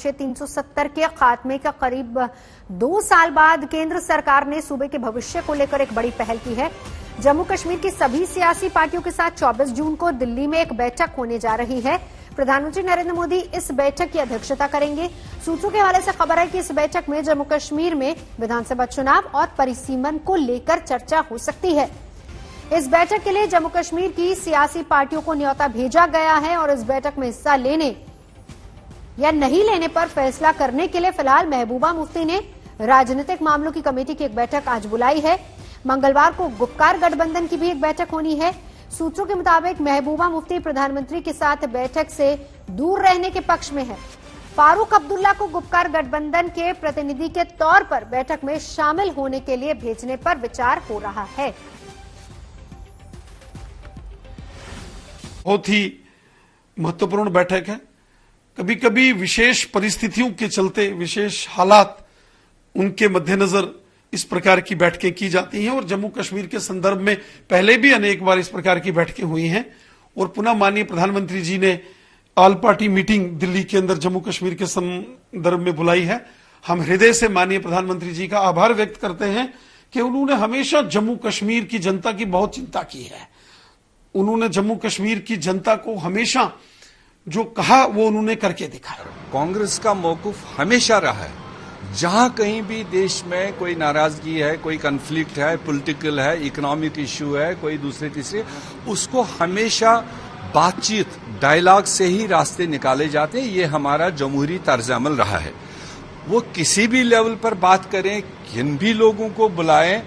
अनुच्छेद 370 के खात्मे का करीब 2 साल बाद केंद्र सरकार ने सूबे के भविष्य को लेकर एक बड़ी पहल की है। जम्मू कश्मीर की सभी सियासी पार्टियों के साथ 24 जून को दिल्ली में एक बैठक होने जा रही है। प्रधानमंत्री नरेंद्र मोदी इस बैठक की अध्यक्षता करेंगे। सूत्रों के हवाले से खबर है कि इस बैठक में जम्मू कश्मीर में विधानसभा चुनाव और परिसीमन को लेकर चर्चा हो सकती है। इस बैठक के लिए जम्मू कश्मीर की सियासी पार्टियों को न्योता भेजा गया है और इस बैठक में हिस्सा लेने या नहीं लेने पर फैसला करने के लिए फिलहाल महबूबा मुफ्ती ने राजनीतिक मामलों की कमेटी की एक बैठक आज बुलाई है। मंगलवार को गुपकार गठबंधन की भी एक बैठक होनी है। सूत्रों के मुताबिक महबूबा मुफ्ती प्रधानमंत्री के साथ बैठक से दूर रहने के पक्ष में है। फारूक अब्दुल्ला को गुपकार गठबंधन के प्रतिनिधि के तौर पर बैठक में शामिल होने के लिए भेजने पर विचार हो रहा है। बहुत ही महत्वपूर्ण बैठक है। कभी कभी विशेष परिस्थितियों के चलते, विशेष हालात, उनके मद्देनजर इस प्रकार की बैठकें की जाती हैं और जम्मू कश्मीर के संदर्भ में पहले भी अनेक बार इस प्रकार की बैठकें हुई हैं और पुनः माननीय प्रधानमंत्री जी ने ऑल पार्टी मीटिंग दिल्ली के अंदर जम्मू कश्मीर के संदर्भ में बुलाई है। हम हृदय से माननीय प्रधानमंत्री जी का आभार व्यक्त करते हैं कि उन्होंने हमेशा जम्मू कश्मीर की जनता की बहुत चिंता की है। उन्होंने जम्मू कश्मीर की जनता को हमेशा जो कहा वो उन्होंने करके दिखाया। कांग्रेस का मौकूफ हमेशा रहा है, जहां कहीं भी देश में कोई नाराजगी है, कोई कन्फ्लिक्ट है, पॉलिटिकल है, इकोनॉमिक इश्यू है, कोई दूसरे तीसरे, उसको हमेशा बातचीत, डायलॉग से ही रास्ते निकाले जाते हैं। ये हमारा जमहूरी तर्ज अमल रहा है। वो किसी भी लेवल पर बात करें, किन भी लोगों को बुलाएं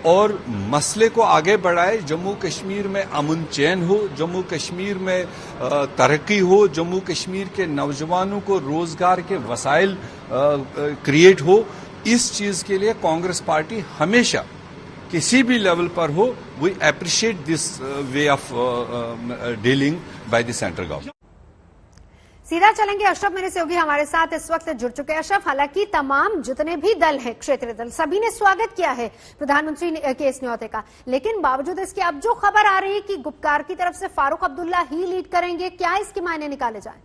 और मसले को आगे बढ़ाए। जम्मू कश्मीर में अमन चैन हो, जम्मू कश्मीर में तरक्की हो, जम्मू कश्मीर के नौजवानों को रोजगार के वसाइल क्रिएट हो। इस चीज के लिए कांग्रेस पार्टी हमेशा किसी भी लेवल पर हो, we appreciate this way of dealing by the central government. सीधा चलेंगे, अशरफ मेरे सहयोगी हमारे साथ इस वक्त जुड़ चुके हैं। अशरफ, हालांकि तमाम जितने भी दल हैं, क्षेत्रीय दल, सभी ने स्वागत किया है प्रधानमंत्री के इस न्योते का, लेकिन बावजूद इसके अब जो खबर आ रही है कि गुपकार की तरफ से फारूक अब्दुल्ला ही लीड करेंगे, क्या इसके मायने निकाले जाए?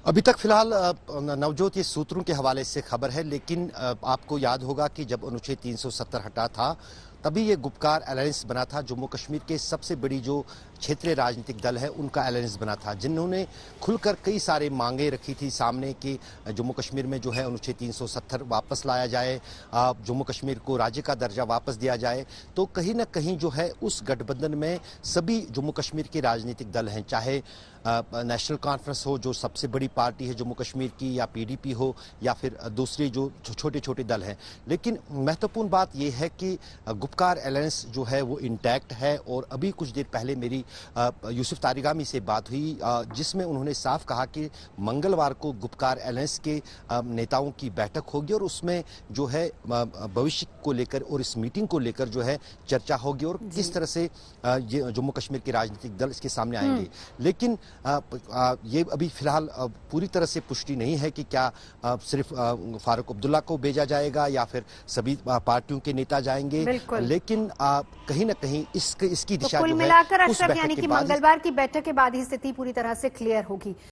अभी तक फिलहाल नवजोत ये सूत्रों के हवाले से खबर है, लेकिन आपको याद होगा कि जब अनुच्छेद 370 हटा था तभी ये गुपकार अलायंस बना था। जम्मू कश्मीर के सबसे बड़ी जो क्षेत्रीय राजनीतिक दल है उनका अलायंस बना था, जिन्होंने खुलकर कई सारे मांगे रखी थी सामने कि जम्मू कश्मीर में जो है अनुच्छेद 370 वापस लाया जाए, जम्मू कश्मीर को राज्य का दर्जा वापस दिया जाए। तो कहीं ना कहीं जो है उस गठबंधन में सभी जम्मू कश्मीर के राजनीतिक दल हैं, चाहे नेशनल कॉन्फ्रेंस हो जो सबसे बड़ी पार्टी है जम्मू कश्मीर की, या पीडीपी हो, या फिर दूसरे जो छोटे छोटे दल हैं। लेकिन महत्वपूर्ण बात यह है कि गुपकार अलायंस जो है वो इंटैक्ट है। और अभी कुछ देर पहले मेरी यूसुफ तारिगामी से बात हुई, जिसमें उन्होंने साफ कहा कि मंगलवार को गुपकार अलायंस के नेताओं की बैठक होगी और उसमें जो है भविष्य को लेकर और इस मीटिंग को लेकर जो है चर्चा होगी और किस तरह से ये जम्मू कश्मीर के राजनीतिक दल इसके सामने आएंगे। लेकिन ये अभी फिलहाल पूरी तरह से पुष्टि नहीं है कि क्या सिर्फ फारूक अब्दुल्ला को भेजा जाएगा या फिर सभी पार्टियों के नेता जाएंगे। लेकिन कहीं ना कहीं इसकी दिशा कुल मिलाकर अशरफ, यानी कि मंगलवार की बैठक के बाद ही स्थिति पूरी तरह से क्लियर होगी।